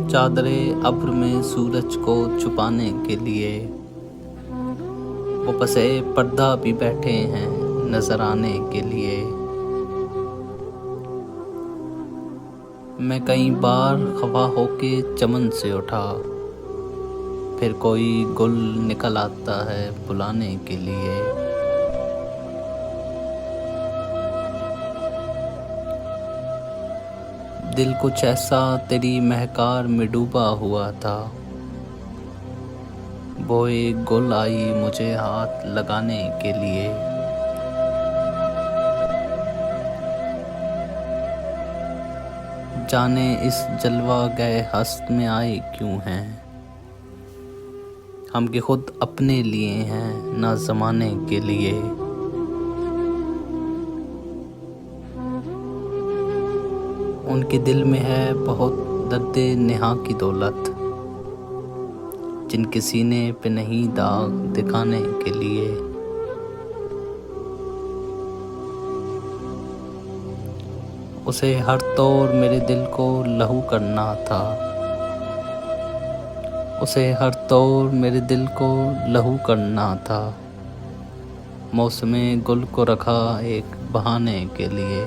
चादरे अब्र में सूरज को छुपाने के लिए वो बसे पर्दा भी बैठे हैं नजर आने के लिए। मैं कई बार खफा होके चमन से उठा, फिर कोई गुल निकल आता है बुलाने के लिए। दिल कुछ ऐसा तेरी महकार में डूबा हुआ था, वो एक गुल आई मुझे हाथ लगाने के लिए। जाने इस जलवा गए हस्त में आए क्यों हैं, हम के खुद अपने लिए हैं ना ज़माने के लिए। उनके दिल में है बहुत दर्दे नेहा की दौलत, जिनके सीने पे नहीं दाग दिखाने के लिए। उसे हर तौर मेरे दिल को लहू करना था, उसे हर तौर मेरे दिल को लहू करना था। मौसमे गुल को रखा एक बहाने के लिए।